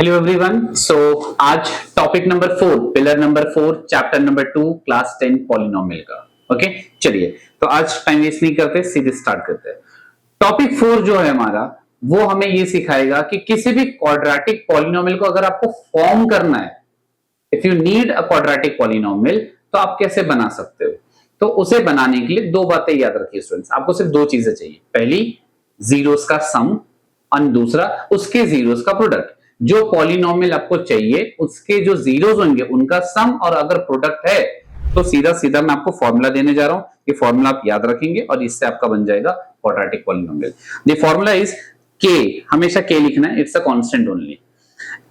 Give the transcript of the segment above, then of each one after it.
Hello everyone. So आज topic number 4, pillar number 4, chapter number 2, class 10 polynomial का। Okay, चलिए तो आज टाइम वेस्ट नहीं करते, सीधे स्टार्ट करते हैं। टॉपिक 4 जो है हमारा, वो हमें ये सिखाएगा कि किसी भी क्वाड्रेटिक पॉलिनोमियल को अगर आपको फॉर्म करना है, if you need a quadratic polynomial, तो आप कैसे बना सकते हो। तो उसे बनाने के लिए दो बातें याद रखिए स्टूडेंट्स, आपको सिर्फ दो चीजें चाहिए। पहली, जीरोस का सम, और दूसरा उसके जीरोस का प्रोडक्ट। जो पॉलिनोमियल आपको चाहिए उसके जो जीरोस होंगे उनका सम, और अगर प्रोडक्ट है तो सीधा सीधा मैं आपको फॉर्मूला देने जा रहा हूं। ये फॉर्मूला आप याद रखेंगे और इससे आपका बन जाएगा quadratic polynomial. The formula is k, हमेशा के लिखना है, it's a constant only.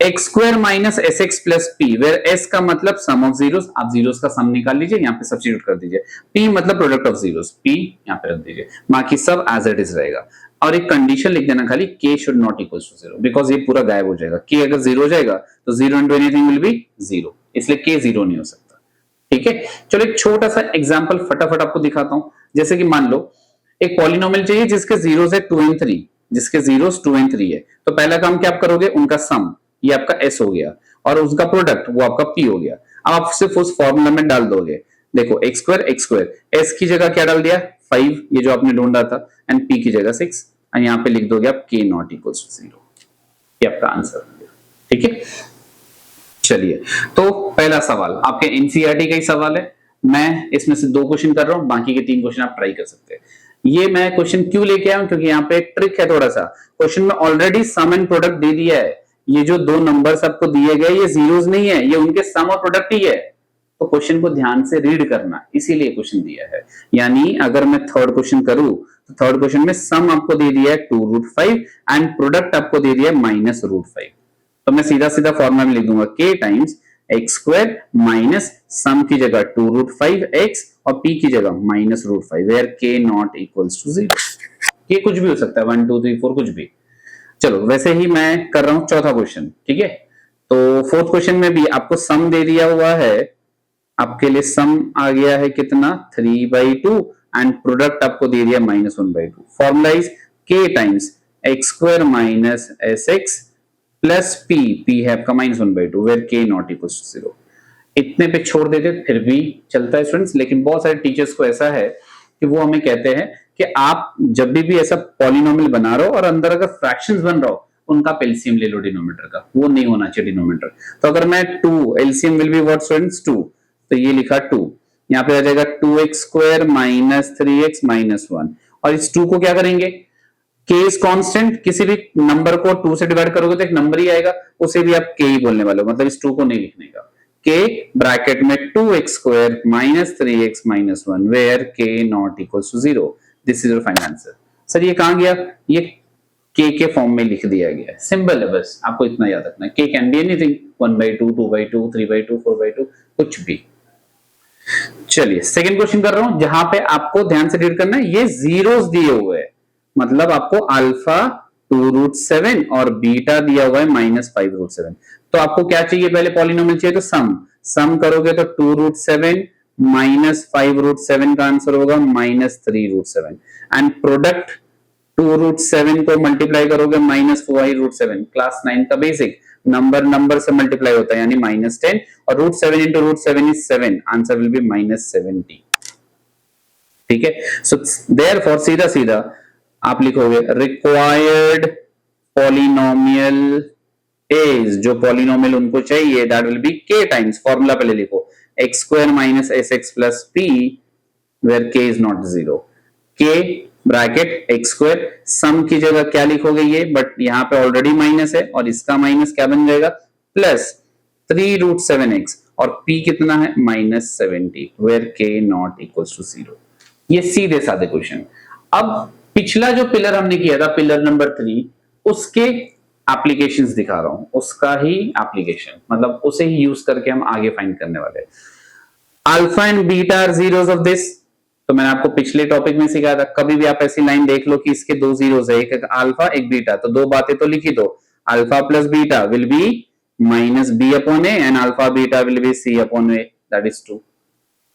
X square minus S x plus p, where s का मतलब सम ऑफ जीरोस, आप जीरोस का सम निकाल लीजिए, यहाँ पे सब्स्टिट्यूट कर दीजिए। पी मतलब प्रोडक्ट ऑफ जीरोस, पी यहाँ पे रख दीजिए, बाकी सब एज इट इज रहेगा। और एक कंडीशन लिख देना खाली, k should not equal to zero, because ये पूरा गायब हो जाएगा। k अगर जीरो हो जाएगा तो zero into anything will be zero, इसलिए k जीरो नहीं हो सकता। ठीक है, चलो एक छोटा सा एग्जांपल फटाफट आपको दिखाता हूं। जैसे कि मान लो एक पॉलिनोमियल चाहिए जिसके जीरोस है 2 एंड 3, जिसके जीरोस 2 एंड 3 है। तो पहला काम क्या आप करोगे, उनका सम, ये आपका s हो गया, और उसका प्रोडक्ट वो आपका p हो गया। अब आप सिर्फ उस फॉर्मूला में डाल दोगे। देखो एक्स स्क्वायर, s की जगह क्या डाल दिया 5, ये जो आपने ढूंढा था, एंड p की जगह 6, और यहाँ पे लिख दोगे आप k not equal to zero. ये आपका आंसर हो गया। ठीक है, चलिए तो पहला सवाल आपके एनसीईआरटी का ही सवाल है। मैं इसमें से 2 क्वेश्चन कर रहा हूं, बाकी के 3 क्वेश्चन आप ट्राई कर सकते हैं। ये मैं क्वेश्चन क्यों लेके आया हूं, क्योंकि यहाँ पे एक ट्रिक है थोड़ा सा। क्वेश्चन में ऑलरेडी सम एंड प्रोडक्ट दे दिया है। ये जो 2 नंबर्स आपको दिए गए ये जीरोस नहीं है, ये उनके सम और प्रोडक्ट ही है। तो क्वेश्चन को ध्यान से रीड करना, इसीलिए क्वेश्चन दिया है। यानी अगर मैं थर्ड क्वेश्चन करूं तो थर्ड क्वेश्चन में सम आपको दे दिया है 2√5 एंड प्रोडक्ट आपको दे दिया है -√5। तो मैं सीधा सीधा फॉर्मूला में लिख दूंगा k times x square minus sum की जगह 2√5x और p की जगह -√5, where k not equals to zero. ये कुछ भी हो सकता है, 1 2 3 4 कुछ भी। चलो वैसे ही मैं कर रहा हूं चौथा क्वेश्चन। ठीक है, तो फोर्थ क्वेश्चन में भी आपको सम दे दिया हुआ है। आपके लिए सम आ गया है कितना 3/2 एंड प्रोडक्ट आपको दे दिया -1/2। Formula is k times x square minus S x plus p है आपका -1/2, where k not equal to zero. इतने पे छोड़ देते फिर भी चलता है स्टूडेंट्स, लेकिन बहुत सारे टीचर्स को ऐसा है कि वो हमें कहते हैं कि आप जब भी ऐसा पॉलिनोमियल बना रहे हो और अंदर अगर फ्रैक्शंस बन रहा हो, उनका एलसीएम ले लो डिनोमिनेटर का, वो नहीं होना चाहिए डिनोमिनेटर। तो अगर मैं 2, LCM will be what students 2, तो ये लिखा 2, यहाँ पे आ जाएगा 2x square minus 3x minus 1। और इस 2 को क्या करेंगे, k इज कांस्टेंट, किसी भी नंबर को 2 से डिवाइड करोगे तो एक नंबर ही आएगा, उसे भी आप k ही बोलने वाले हो, मतलब इस 2 को नहीं लिखने का। k ब्रैकेट में 2x square minus 3x minus 1, where k not equals to zero. This is your final answer. Sir ये कहां गया, ये k के फॉर्म में लिख दिया गया है, सिंबल है, बस आपको इतना याद रखना है। k कैन बी एनीथिंग, 1/2 2/2 3/2 4/2 कुछ भी। चलिए सेकंड क्वेश्चन कर रहा हूं, जहां पे आपको ध्यान से रीड करना है। ये जीरोस दिए हुए हैं, मतलब आपको अल्फा 2√7 और बीटा दिया हुआ है -5√7। तो आपको क्या चाहिए, पहले पॉलिनोमियल चाहिए तो सम करोगे तो 2√7 -5√7 का आंसर होगा -3√7, एंड प्रोडक्ट 2√7 को मल्टीप्लाई करोगे -5√7। क्लास 9 का बेसिक, नंबर से मल्टीप्लाई होता है, यानी -10, और √7 into √7 is 7, answer will be -70। ठीक है, सो देयरफॉर सीधा सीधा आप लिखोगे रिक्वायर्ड पॉलिनोमियल इज, जो पॉलिनोमियल उनको चाहिए that will be k times, formula पहले लिखो, X square minus S x plus P, where k is not zero. k bracket X square, sum की जगह क्या लिखोगे ये, बट यहाँ पे ऑलरेडी माइनस है, और इसका माइनस क्या बन जाएगा, प्लस 3√7x, और p कितना है -70, where k not equals to zero. ये सीधे साधे क्वेश्चन। अब पिछला जो पिलर हमने किया था, पिलर नंबर 3, उसके एप्लीकेशंस दिखा रहा हूं, उसका ही एप्लीकेशन, मतलब उसे ही यूज करके हम आगे फाइंड करने वाले हैं। Alpha and beta are zeros of this, तो मैंने आपको पिछले टॉपिक में सिखाया था। कभी भी आप ऐसी लाइन देख लो कि इसके 2 जीरोस है, एक अल्फा एक बीटा, तो 2 बातें तो लिखी दो, alpha plus beta will B -b/a and alpha beta will B c/a, that is 2।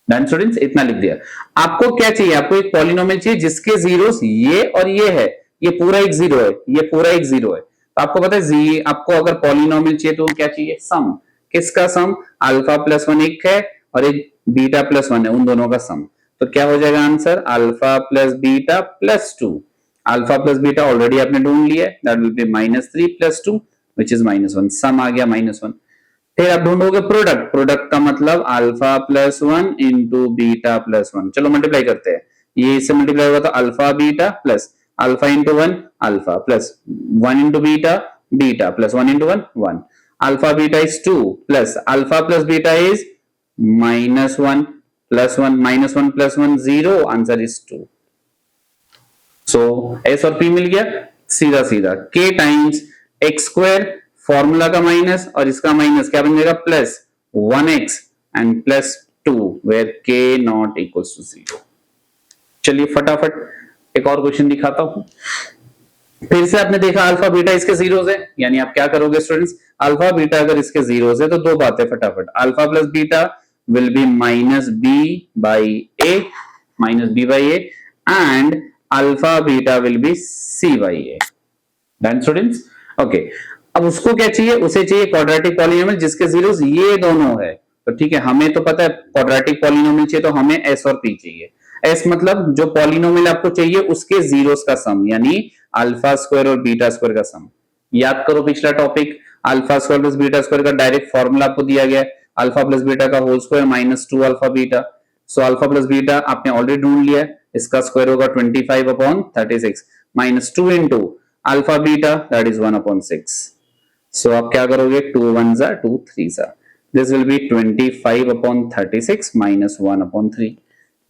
Done students, इतना लिख दिया। आपको क्या चाहिए, आपको एक पॉलिनोमियल चाहिए जिसके जीरोस ये और ये है, ये पूरा एक जीरो है, ये पूरा एक जीरो है। तो आपको पता है जी, आपको अगर पॉलिनोमियल चाहिए तो क्या चाहिए, सम। किसका सम, अल्फा प्लस वन एक है और एक बीटा प्लस वन है, उन दोनों का सम। तो क्या हो जाएगा answer, alpha plus beta plus two. Alpha plus beta already आपने ढूंढ लिया है, that will B -3 plus 2 which is -1, सम आ गया -1। फिर आप ढूंढोगे प्रोडक्ट, प्रोडक्ट का मतलब alpha plus one into beta plus one. चलो मल्टीप्लाई करते हैं, ये इससे मल्टीप्लाई होगा तो alpha beta plus alpha into one alpha plus one into beta beta plus one into one one. Alpha beta is 2 plus alpha plus beta is -1 plus one, -1 plus 1 0, answer is 2। So s और p मिल गया, सीधा सीधा k times x square, formula का minus और इसका minus, क्या बन जाएगा plus 1x and plus 2 where k not equals to 0। चलिए फटाफट एक और क्वेश्चन दिखाता हूं। फिर से आपने देखा अल्फा बीटा इसके जीरोस है, यानी आप क्या करोगे स्टूडेंट्स, अल्फा बीटा अगर इसके जीरोस है तो दो बातें फटाफट, alpha plus beta will be minus b by a, minus b by a, and alpha beta will be c by a. Done students, okay. अब उसको क्या चाहिए, उसे चाहिए क्वाड्रेटिक पॉलिनोमियल जिसके जीरोस ये दोनों है। तो ठीक है, हमें तो पता है क्वाड्रेटिक पॉलिनोमियल चाहिए, तो हमें एस और पी चाहिए। एस मतलब जो पॉलिनोमियल आपको चाहिए उसके जीरोस का सम, यानी अल्फा स्क्वायर और बीटा स्क्वायर का सम। याद करो पिछला topic, alpha square plus beta square का डायरेक्ट फॉर्मूला आपको दिया गया है, अल्फा प्लस बीटा का whole square minus 2 alpha beta. So alpha plus beta आपने ऑलरेडी ढूंढ लिया है, इसका स्क्वायर होगा 25/36 minus 2 into alpha beta that is 1/6। So आप क्या करोगे, 2 1 जा 2 3 जा, this will be 25/36 minus 1/3।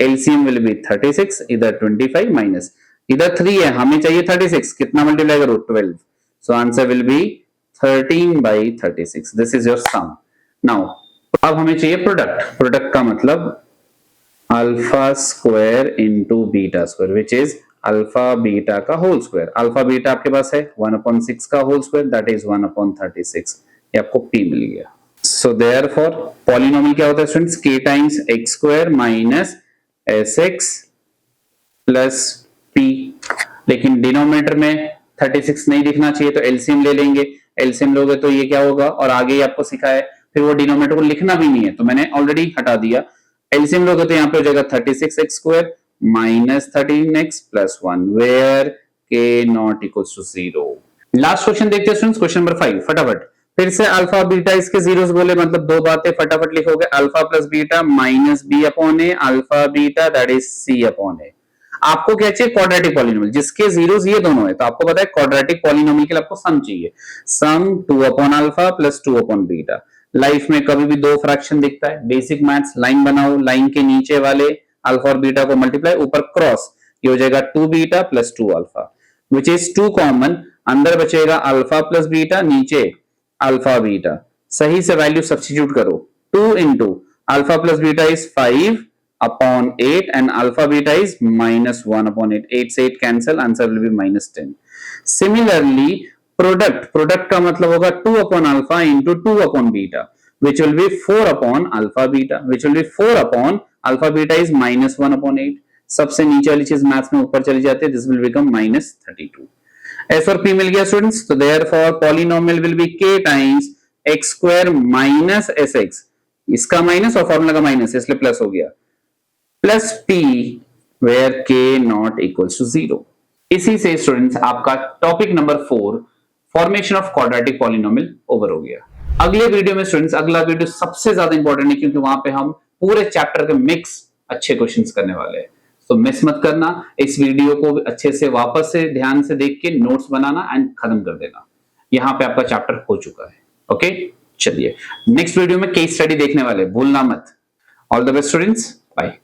LCM will be 36, इधर 25 माइनस इधर 3 है, हमें चाहिए 36, कितना मल्टीप्लाई करो 12। So answer will be 13/36। This is your sum. Now अब हमें चाहिए प्रोडक्ट, प्रोडक्ट का मतलब alpha square into beta square which is alpha beta का होल स्क्वायर। अल्फा बीटा आपके पास है 1/6 का होल स्क्वायर दैट इज 1/36, ये आपको p मिल गया। सो देयरफॉर पॉलिनोमियल क्या होता है students, k times x square minus sx plus p। लेकिन डिनोमिनेटर में 36 नहीं दिखना चाहिए तो एलसीएम ले लेंगे, एलसीएम लोगे तो ये क्या होगा, और आगे ही आपको सिखाया है फिर वो डिनोमिनेटर को लिखना भी नहीं है तो मैंने ऑलरेडी हटा दिया। एलसीएम लोगे तो यहाँ पे हो जाएगा 36x square minus 13x plus 1 where k not equals to 0। Last question देखते हैं स्टूडेंट्स, क्वेश्चन नंबर 5 फटाफट। फिर से अल्फा बीटा इसके जीरोस बोले, मतलब दो बातें फटाफट लिखोगे, alpha plus beta minus B upon A, alpha beta that is C upon A. आपको क्या चाहिए, क्वाड्रेटिक पॉलिनोमियल जिसके जीरोस ये दोनों है। तो आपको पता है क्वाड्रेटिक पॉलिनोमियल के लिए आपको सम चाहिए, सम 2 upon alpha plus 2 upon beta. Life में कभी भी दो फ्रैक्शन दिखता है, बेसिक मैथ्स, लाइन बनाओ, लाइन के नीचे वाले अल्फा और बीटा को मल्टीप्लाई, ऊपर क्रॉस, ये हो जाएगा 2 beta plus 2 alpha which is 2 common, अंदर बचेगा अल्फा प्लस बीटा, नीचे अल्फा बीटा। सही से वैल्यू सब्स्टिट्यूट करो, 2 into alpha plus beta is 5 upon 8 and alpha beta is minus 1 upon 8. 8 से 8 cancel, answer will be minus 10. Similarly, product का मतलब होगा 2 upon alpha into 2 upon beta, which will be 4 upon alpha beta, which will be 4 upon alpha beta is minus 1 upon 8. सबसे नीचे वाली चीज maths में ऊपर चली जाती है, this will become minus 32. S और P मिल गया स्टूडेंट्स, तो therefore polynomial will be k times x square minus sx. इसका माइनस और फॉर्मूला का माइनस इसलिए प्लस हो गया, plus p where k not equals to 0। इसी से स्टूडेंट्स आपका topic number 4 formation of quadratic polynomial over हो गया। अगले वीडियो में स्टूडेंट्स, अगला वीडियो सबसे ज्यादा इंपॉर्टेंट है क्योंकि वहां पे हम पूरे चैप्टर के मिक्स अच्छे क्वेश्चंस करने वाले हैं, तो मिस मत करना। इस वीडियो को अच्छे से वापस से ध्यान से देख के नोट्स बनाना एंड खत्म कर देना। यहाँ पे आपका चैप्टर हो चुका है। ओके, चलिए नेक्स्ट वीडियो में केस स्टडी देखने वाले, भूलना मत। All the best students, bye.